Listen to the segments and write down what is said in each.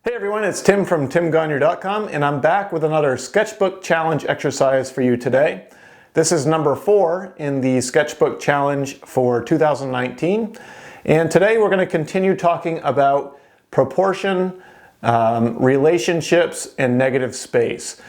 Hey everyone, it's Tim from timgagne.com, and I'm back with another Sketchbook challenge exercise for you today. This is number 4 in the Sketchbook challenge for 2019, and today we're going to continue talking about proportion, relationships, and negative space.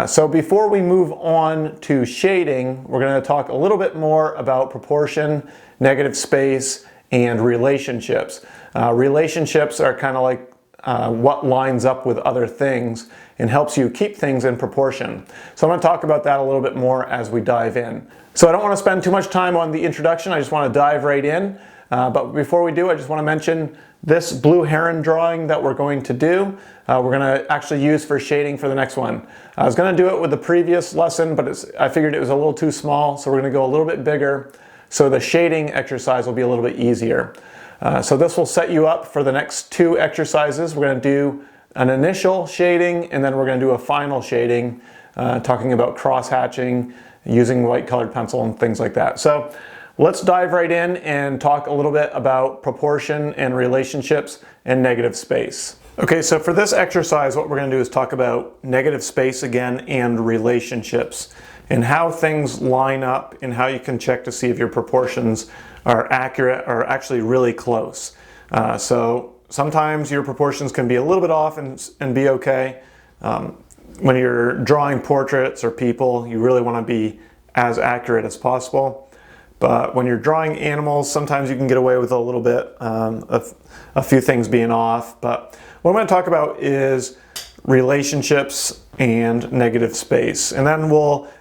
So before we move on to shading, we're going to talk a little bit more about proportion, negative space, and relationships. Relationships are kind of like what lines up with other things and helps you keep things in proportion. So I'm going to talk about that a little bit more as we dive in. So I don't want to spend too much time on the introduction, I just want to dive right in. But before we do, I just want to mention this blue heron drawing that we're going to do, we're going to actually use for shading for the next one. I was going to do it with the previous lesson, but I figured it was a little too small, so we're going to go a little bit bigger, so the shading exercise will be a little bit easier. So this will set you up for the next 2 exercises. We're going to do an initial shading, and then we're going to do a final shading, talking about cross-hatching, using white colored pencil and things like that. So let's dive right in and talk a little bit about proportion and relationships and negative space. Okay, so for this exercise, what we're going to do is talk about negative space again and relationships, and how things line up and how you can check to see if your proportions are accurate or actually really close. So sometimes your proportions can be a little bit off and be okay. When you're drawing portraits or people, you really want to be as accurate as possible. But when you're drawing animals, sometimes you can get away with a little bit of a few things being off. But what I'm going to talk about is relationships and negative space. And then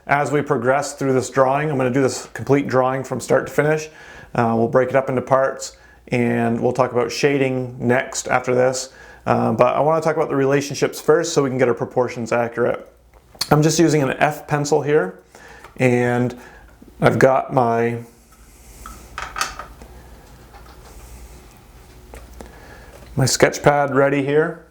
as we progress through this drawing, I'm going to do this complete drawing from start to finish. We'll break it up into parts, and we'll talk about shading next after this. But I want to talk about the relationships first so we can get our proportions accurate. I'm just using an F pencil here, and I've got my sketch pad ready here.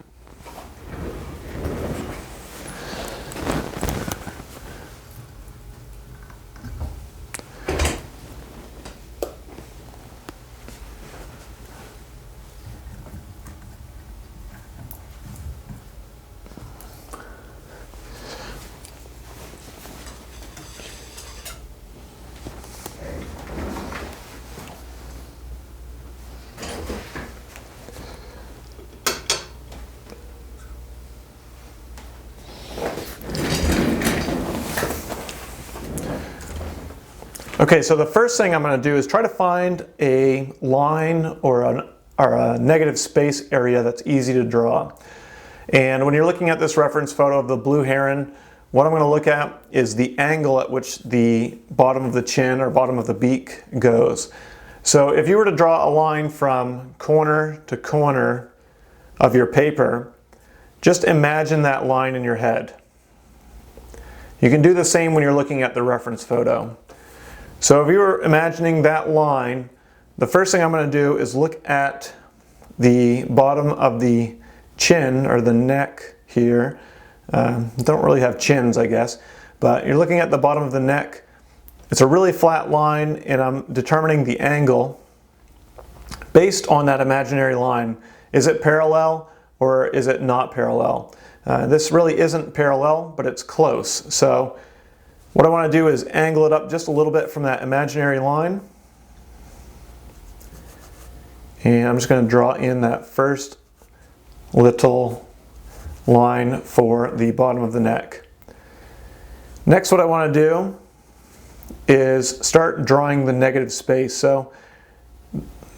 Okay, so the first thing I'm going to do is try to find a line or a negative space area that's easy to draw. And when you're looking at this reference photo of the blue heron, what I'm going to look at is the angle at which the bottom of the chin or bottom of the beak goes. So if you were to draw a line from corner to corner of your paper, just imagine that line in your head. You can do the same when you're looking at the reference photo. So if you were imagining that line, the first thing I'm going to do is look at the bottom of the chin or the neck here. Don't really have chins, I guess, but you're looking at the bottom of the neck. It's a really flat line, and I'm determining the angle based on that imaginary line. Is it parallel or is it not parallel? This really isn't parallel, but it's close. So what I want to do is angle it up just a little bit from that imaginary line. And I'm just going to draw in that first little line for the bottom of the neck. Next, what I want to do is start drawing the negative space. So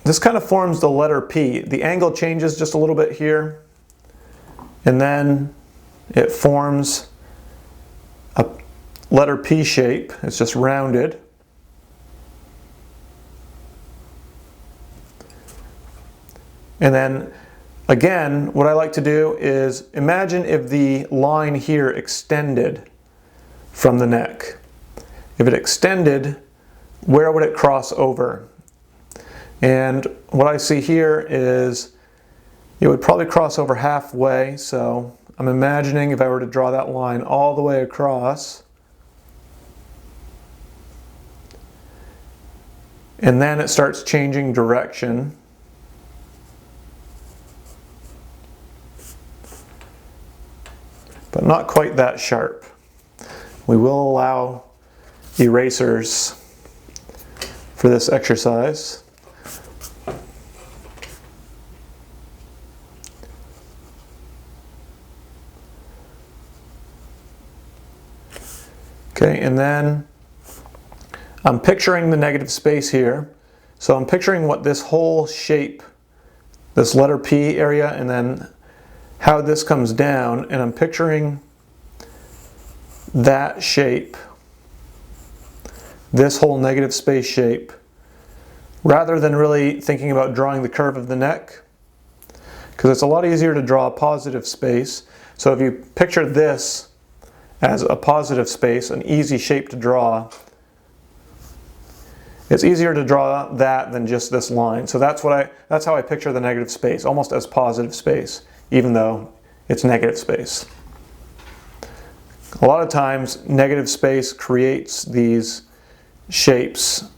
this kind of forms the letter P. The angle changes just a little bit here, and then it forms a letter P shape. It's just rounded. And then again, what I like to do is imagine if the line here extended from the neck. If it extended, where would it cross over? And what I see here is it would probably cross over halfway. So I'm imagining if I were to draw that line all the way across, and then it starts changing direction. not quite that sharp. We will allow erasers for this exercise. Okay, and then I'm picturing the negative space here. So I'm picturing what this whole shape, this letter P area, and then how this comes down, and I'm picturing that shape, this whole negative space shape, rather than really thinking about drawing the curve of the neck, because it's a lot easier to draw a positive space. So if you picture this as a positive space, an easy shape to draw, it's easier to draw that than just this line. So that's how I picture the negative space, almost as positive space, even though it's negative space. A lot of times negative space creates these shapes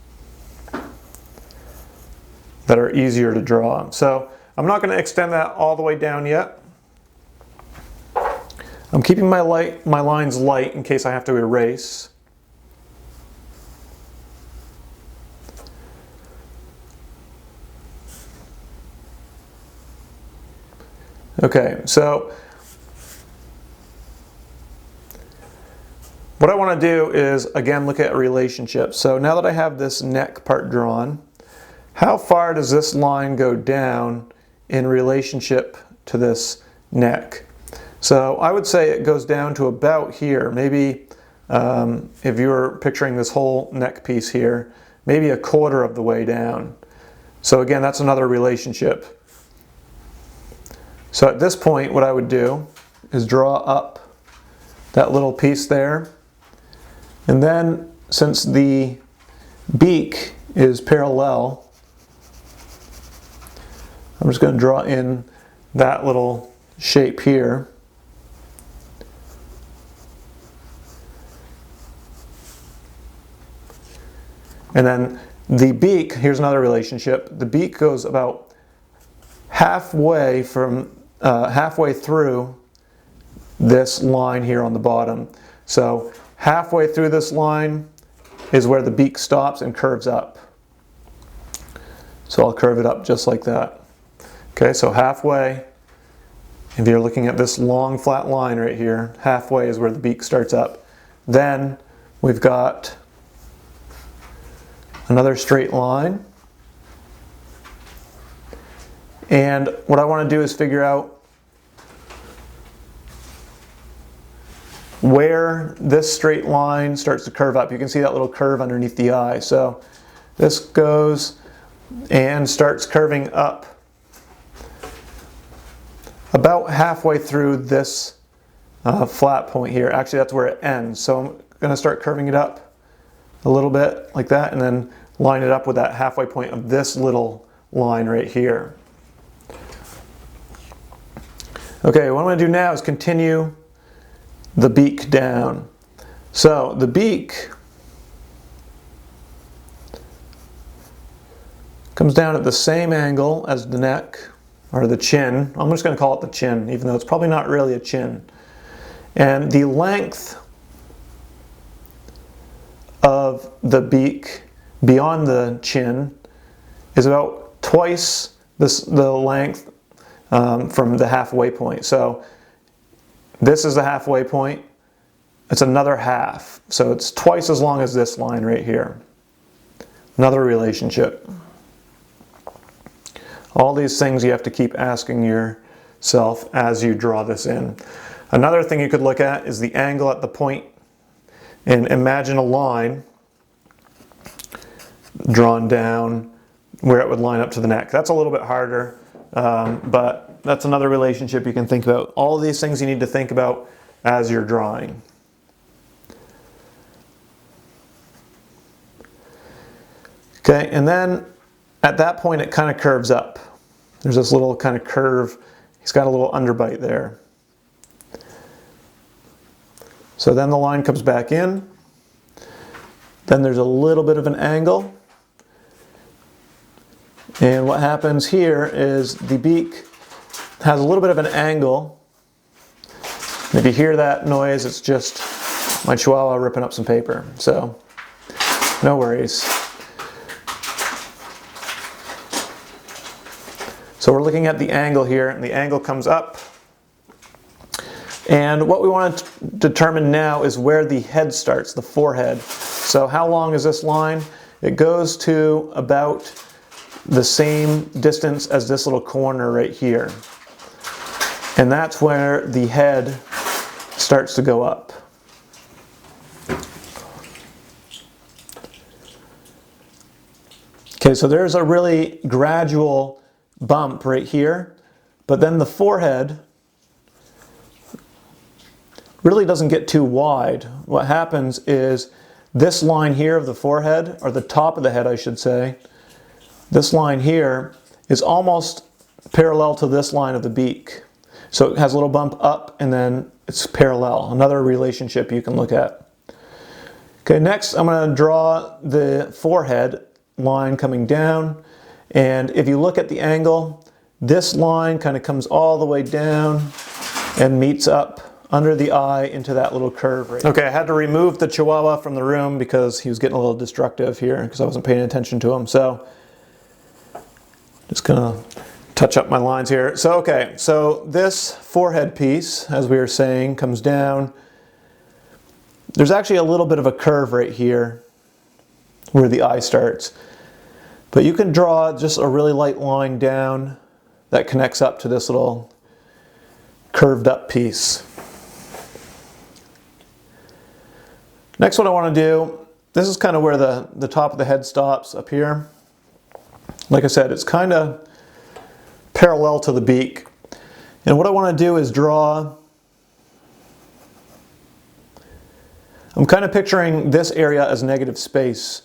that are easier to draw. So I'm not going to extend that all the way down yet. I'm keeping my lines light in case I have to erase. Okay, so what I want to do is, again, look at relationships. So now that I have this neck part drawn, how far does this line go down in relationship to this neck? So I would say it goes down to about here. Maybe if you were picturing this whole neck piece here, maybe a quarter of the way down. So again, that's another relationship. So at this point, what I would do is draw up that little piece there. And then, since the beak is parallel, I'm just going to draw in that little shape here. And then the beak, here's another relationship. The beak goes about halfway through this line here on the bottom. So halfway through this line is where the beak stops and curves up. So I'll curve it up just like that. Okay, so halfway, if you're looking at this long flat line right here, halfway is where the beak starts up. Then we've got another straight line. And what I want to do is figure out where this straight line starts to curve up. You can see that little curve underneath the eye. So this goes and starts curving up about halfway through this flat point here. Actually, that's where it ends. So I'm going to start curving it up a little bit like that, and then line it up with that halfway point of this little line right here. Okay, what I'm going to do now is continue the beak down. So the beak comes down at the same angle as the neck, or the chin. I'm just going to call it the chin, even though it's probably not really a chin. And the length of the beak beyond the chin is about twice the length from the halfway point. So this is the halfway point. It's another half. So it's twice as long as this line right here. Another relationship. All these things you have to keep asking yourself as you draw this in. Another thing you could look at is the angle at the point, and imagine a line drawn down where it would line up to the neck. That's a little bit harder, but that's another relationship you can think about. All of these things you need to think about as you're drawing. Okay, and then at that point it kind of curves up. There's this little kind of curve. He's got a little underbite there. So then the line comes back in. Then there's a little bit of an angle. And what happens here is the beak has a little bit of an angle If you hear that noise, it's just my Chihuahua ripping up some paper, so no worries. So we're looking at the angle here, and the angle comes up. And what we want to determine now is where the head starts, the forehead. So how long is this line? It goes to about the same distance as this little corner right here. And that's where the head starts to go up. Okay, so there's a really gradual bump right here, but then the forehead really doesn't get too wide. What happens is this line here of the forehead, or the top of the head I should say, this line here is almost parallel to this line of the beak. So it has a little bump up and then it's parallel. Another relationship you can look at. Okay, next I'm going to draw the forehead line coming down, and if you look at the angle, this line kind of comes all the way down and meets up under the eye into that little curve right. Okay, I had to remove the Chihuahua from the room because he was getting a little destructive here because I wasn't paying attention to him. So just gonna touch up my lines here. So okay, so this forehead piece, as we were saying, comes down. There's actually a little bit of a curve right here where the eye starts. But you can draw just a really light line down that connects up to this little curved up piece. Next, what I want to do, this is kind of where the top of the head stops up here. Like I said, it's kind of parallel to the beak. And what I want to do is draw, I'm kind of picturing this area as negative space.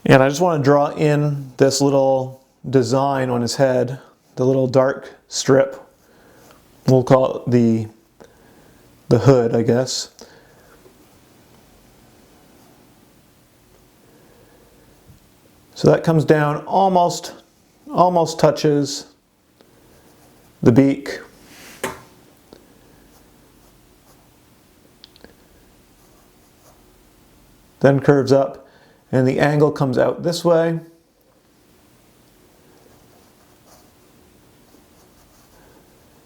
And I just want to draw in this little design on his head, the little dark strip. We'll call it the hood, I guess. So that comes down, almost touches the beak. Then curves up, and the angle comes out this way.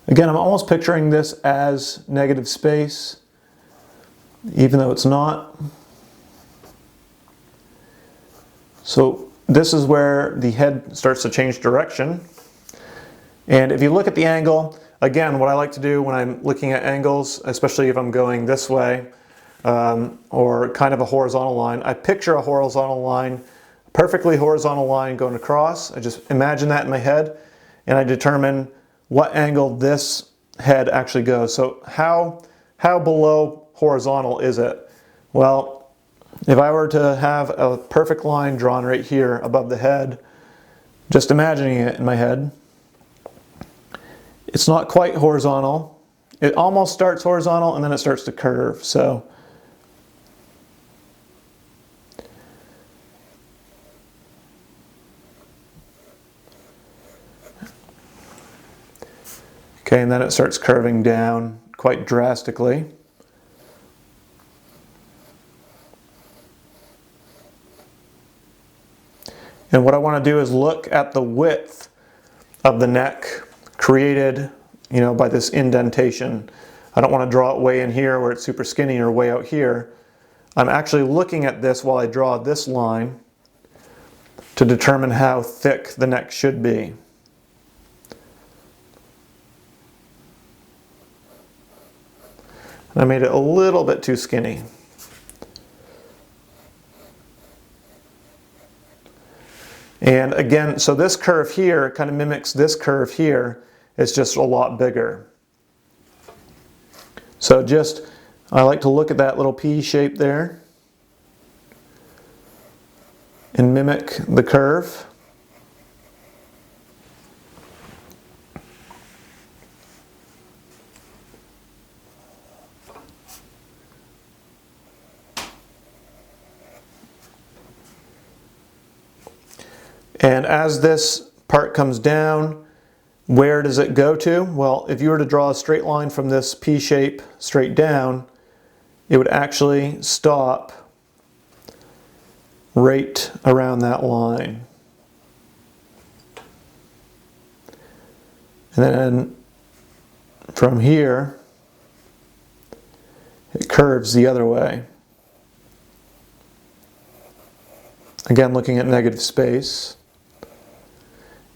Again, I'm almost picturing this as negative space, even though it's not. So this is where the head starts to change direction. And if you look at the angle, again, what I like to do when I'm looking at angles, especially if I'm going this way, or kind of a horizontal line, I picture a horizontal line, perfectly horizontal line going across. I just imagine that in my head, and I determine what angle this head actually goes. So how below horizontal is it? Well, if I were to have a perfect line drawn right here above the head, just imagining it in my head, it's not quite horizontal. It almost starts horizontal and then it starts to curve. So okay, and then it starts curving down quite drastically. And what I want to do is look at the width of the neck created, by this indentation. I don't want to draw it way in here where it's super skinny or way out here. I'm actually looking at this while I draw this line to determine how thick the neck should be. I made it a little bit too skinny. And again, so this curve here kind of mimics this curve here. It's just a lot bigger. So I like to look at that little P shape there and mimic the curve. And as this part comes down, where does it go to? Well, if you were to draw a straight line from this P shape straight down, it would actually stop right around that line. And then from here, it curves the other way. Again, looking at negative space.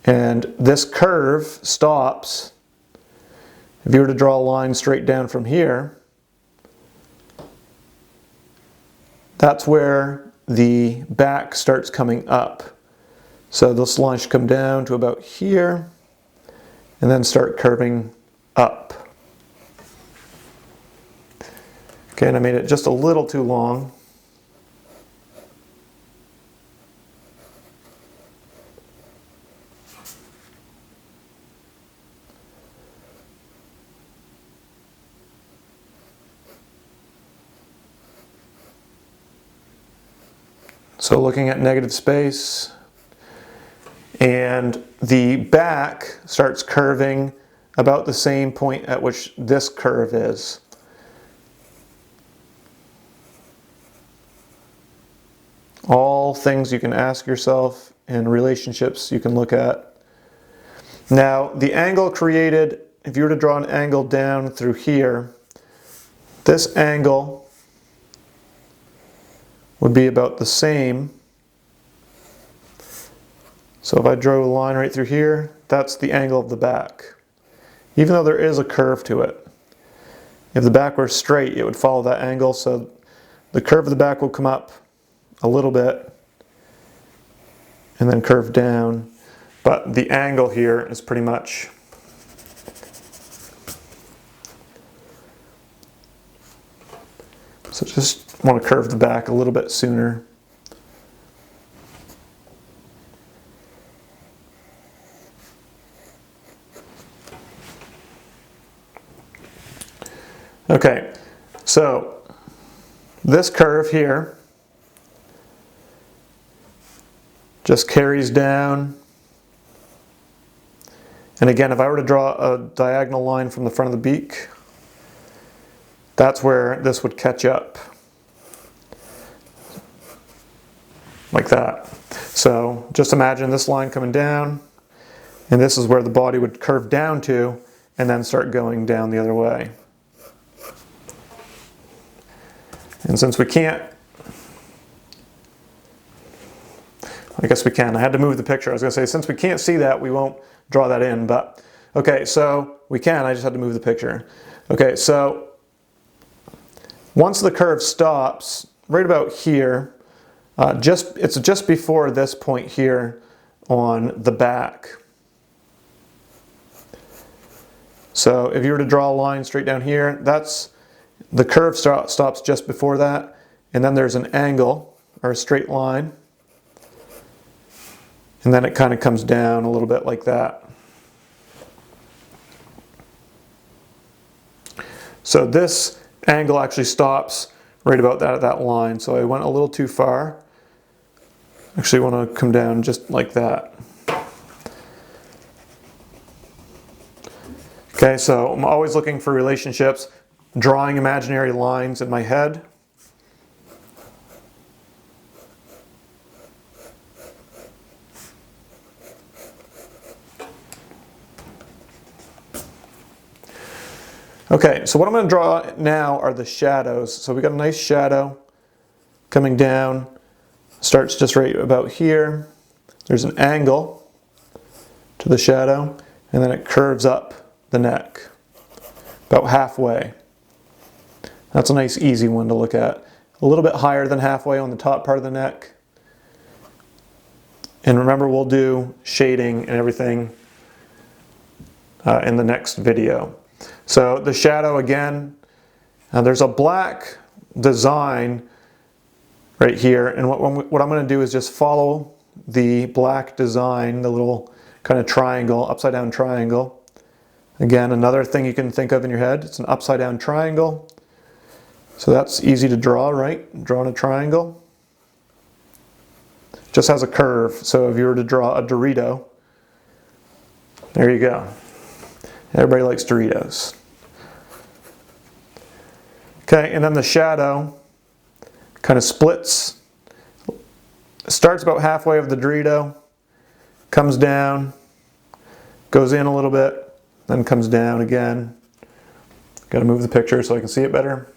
And this curve stops. If you were to draw a line straight down from here, that's where the back starts coming up. So this line should come down to about here and then start curving up. Okay, and I made it just a little too long. So looking at negative space, and the back starts curving about the same point at which this curve is. All things you can ask yourself in relationships you can look at. Now, the angle created, if you were to draw an angle down through here, this angle would be about the same. So if I drew a line right through here, that's the angle of the back. Even though there is a curve to it. If the back were straight, it would follow that angle, so the curve of the back will come up a little bit and then curve down. But the angle here is pretty much so just want to curve the back a little bit sooner. Okay, so this curve here just carries down. And again, if I were to draw a diagonal line from the front of the beak, that's where this would catch up. Like that. So just imagine this line coming down, and this is where the body would curve down to, and then start going down the other way. And since we can't, I guess we can. I had to move the picture. I was going to say, since we can't see that, we won't draw that in. But, okay, so we can. I just had to move the picture. Okay, so once the curve stops, right about here, it's just before this point here on the back. So if you were to draw a line straight down here, that's the curve stops just before that, and then there's an angle or a straight line, and then it kind of comes down a little bit like that. So this angle actually stops right about that line, so I went a little too far. Actually want to come down just like that. Okay, so I'm always looking for relationships, drawing imaginary lines in my head. Okay, so what I'm going to draw now are the shadows. So we got a nice shadow coming down, starts just right about here. There's an angle to the shadow, and then it curves up the neck about halfway. That's a nice easy one to look at. A little bit higher than halfway on the top part of the neck. And remember, we'll do shading and everything in the next video. So the shadow again, there's a black design right here, and what I'm going to do is just follow the black design, the little kind of triangle, upside down triangle. Again, another thing you can think of in your head, it's an upside down triangle. So that's easy to draw, right? Drawing a triangle. Just has a curve, so if you were to draw a Dorito, there you go. Everybody likes Doritos. Okay, and then the shadow kind of splits. Starts about halfway of the Dorito, comes down, goes in a little bit, then comes down again. Got to move the picture so I can see it better.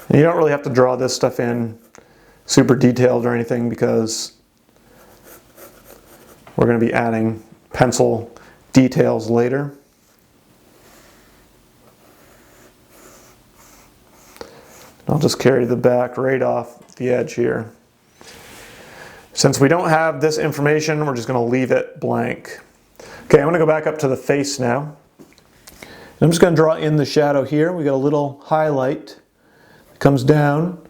And you don't really have to draw this stuff in super detailed or anything because we're going to be adding pencil details later. I'll just carry the back right off the edge here. Since we don't have this information, we're just going to leave it blank. Okay, I'm going to go back up to the face now. I'm just going to draw in the shadow here. We got a little highlight. It comes down.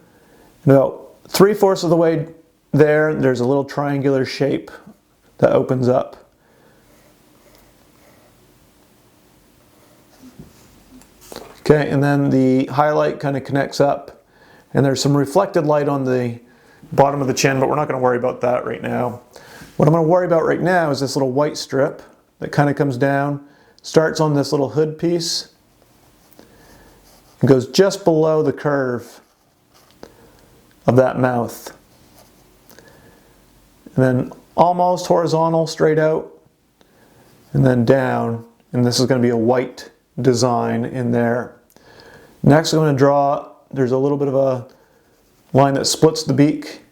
About 3/4 of the way there, there's a little triangular shape that opens up. Okay, and then the highlight kind of connects up, and there's some reflected light on the bottom of the chin, but we're not going to worry about that right now. What I'm going to worry about right now is this little white strip that kind of comes down, starts on this little hood piece, and goes just below the curve of that mouth. And then almost horizontal, straight out, and then down, and this is going to be a white design in there. Next I'm going to draw, there's a little bit of a line that splits the beak,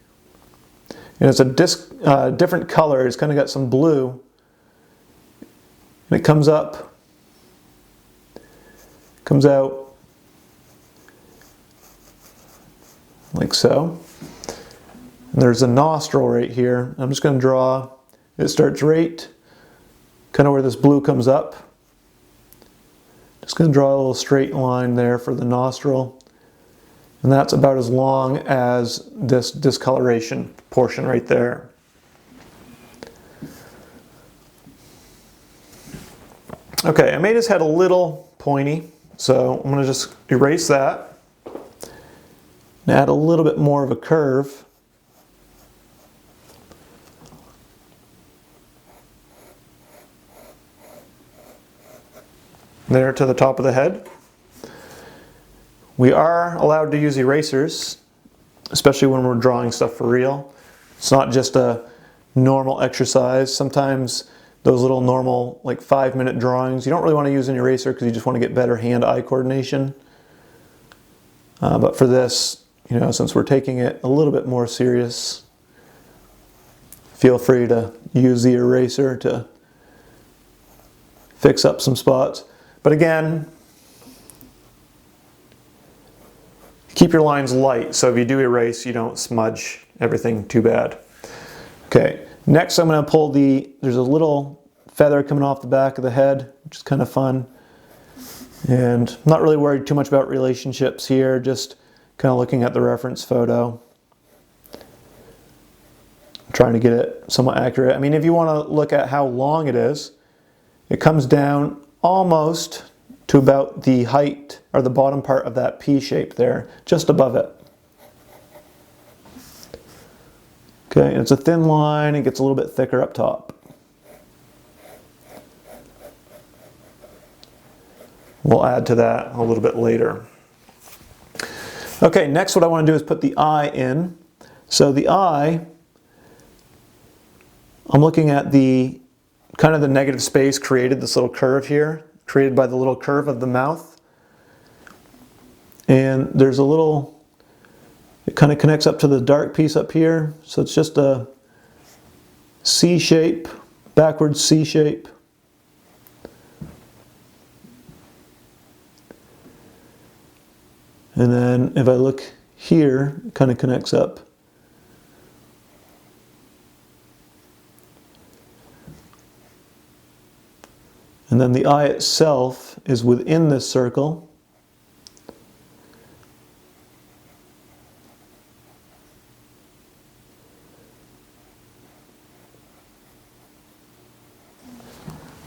and it's a different color. It's kind of got some blue, and it comes up, comes out like so. And there's a nostril right here. I'm just going to draw, it starts right kind of where this blue comes up. Just going to draw a little straight line there for the nostril. And that's about as long as this discoloration portion right there. Okay, I made his head a little pointy, so I'm going to just erase that and add a little bit more of a curve. There to the top of the head. We are allowed to use erasers, especially when we're drawing stuff for real. It's not just a normal exercise. Sometimes those little normal, like 5-minute drawings, you don't really want to use an eraser because you just want to get better hand-eye coordination. But for this, you know, since we're taking it a little bit more serious, feel free to use the eraser to fix up some spots. But again, keep your lines light, so if you do erase, you don't smudge everything too bad. Okay, next I'm going to pull there's a little feather coming off the back of the head, which is kind of fun. And I'm not really worried too much about relationships here, just kind of looking at the reference photo. I'm trying to get it somewhat accurate. I mean, if you want to look at how long it is, it comes down almost to about the height or the bottom part of that P shape there, just above it. Okay, and it's a thin line, it gets a little bit thicker up top. We'll add to that a little bit later. Okay, next what I want to do is put the eye in. So the eye, I'm looking at the kind of the negative space created, this little curve here, created by the little curve of the mouth. And there's a little, it kind of connects up to the dark piece up here. So it's just a C shape, backwards C shape. And then if I look here, it kind of connects up. And then the eye itself is within this circle.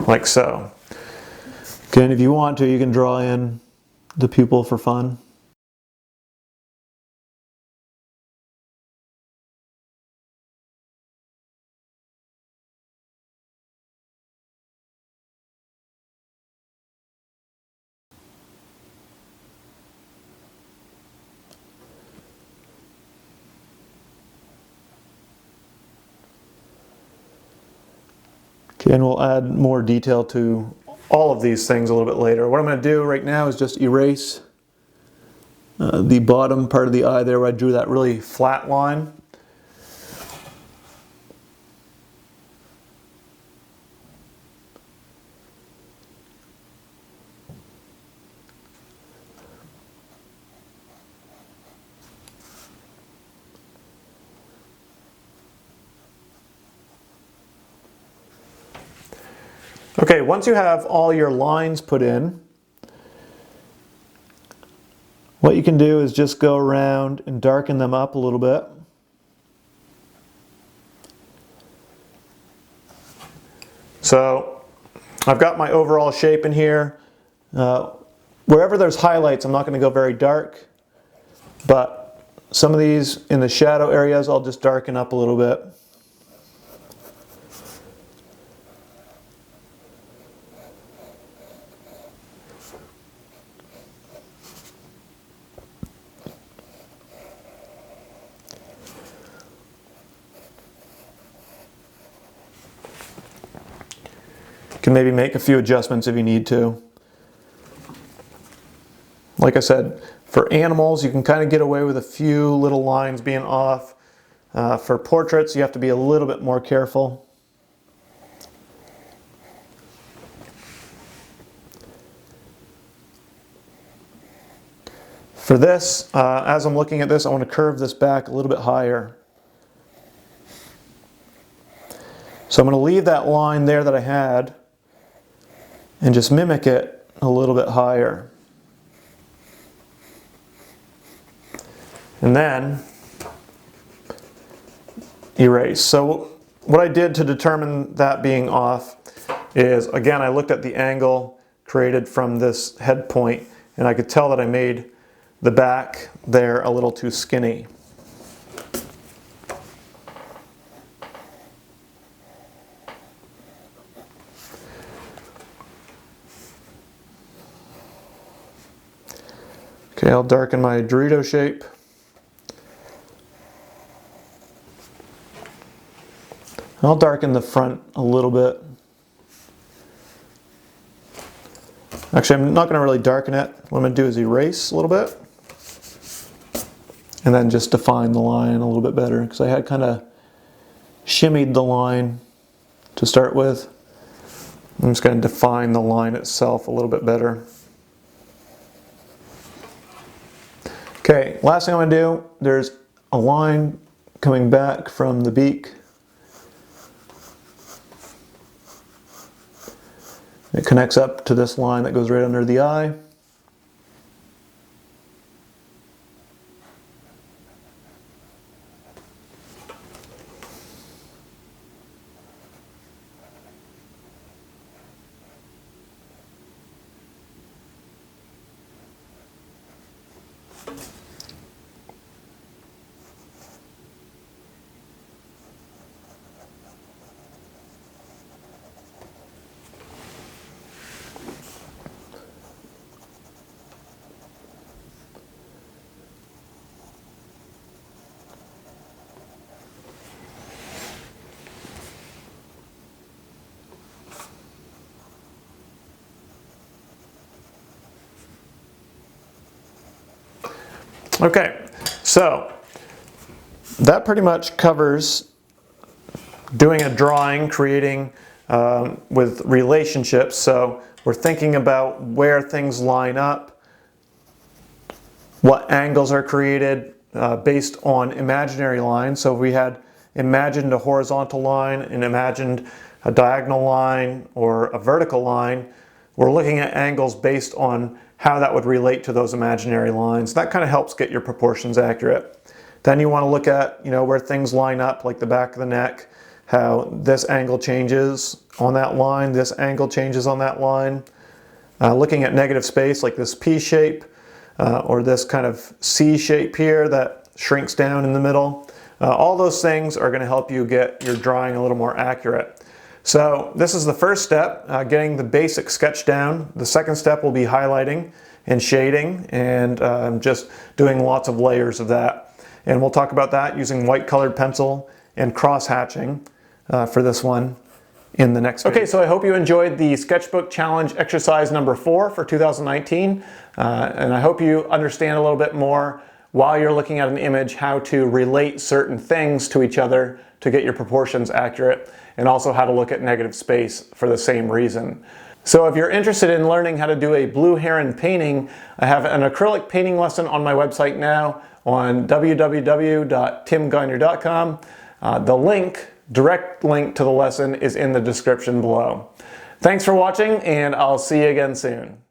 Like so. Okay, and if you want to, you can draw in the pupil for fun. Okay, and we'll add more detail to all of these things a little bit later. What I'm going to do right now is just erase the bottom part of the eye there where I drew that really flat line. Okay, once you have all your lines put in, what you can do is just go around and darken them up a little bit. So I've got my overall shape in here. Wherever there's highlights, I'm not going to go very dark, but some of these in the shadow areas I'll just darken up a little bit. You can maybe make a few adjustments if you need to. Like I said, for animals you can kind of get away with a few little lines being off. For portraits you have to be a little bit more careful. For this, as I'm looking at this, I want to curve this back a little bit higher. So I'm going to leave that line there that I had and just mimic it a little bit higher. And then erase. So what I did to determine that being off is, again, I looked at the angle created from this head point and I could tell that I made the back there a little too skinny. Okay, I'll darken my Dorito shape. I'll darken the front a little bit. Actually, I'm not going to really darken it. What I'm going to do is erase a little bit. And then just define the line a little bit better, because I had kind of shimmied the line to start with. I'm just going to define the line itself a little bit better. Okay, last thing I'm going to do, there's a line coming back from the beak. It connects up to this line that goes right under the eye. Okay, so that pretty much covers doing a drawing, creating with relationships. So we're thinking about where things line up, what angles are created based on imaginary lines. So if we had imagined a horizontal line and imagined a diagonal line or a vertical line, we're looking at angles based on how that would relate to those imaginary lines. That kind of helps get your proportions accurate. Then you want to look at, where things line up, like the back of the neck, how this angle changes on that line, this angle changes on that line. Looking at negative space, like this P shape, or this kind of C shape here that shrinks down in the middle. All those things are going to help you get your drawing a little more accurate. So this is the first step, getting the basic sketch down. The second step will be highlighting and shading, and just doing lots of layers of that. And we'll talk about that using white colored pencil and cross hatching for this one. in the next video. Okay, so I hope you enjoyed the Sketchbook Challenge exercise number 4 for 2019. And I hope you understand a little bit more while you're looking at an image how to relate certain things to each other to get your proportions accurate, and also how to look at negative space for the same reason. So if you're interested in learning how to do a blue heron painting, I have an acrylic painting lesson on my website now on www.timgagne.com. The direct link to the lesson is in the description below. Thanks for watching, and I'll see you again soon.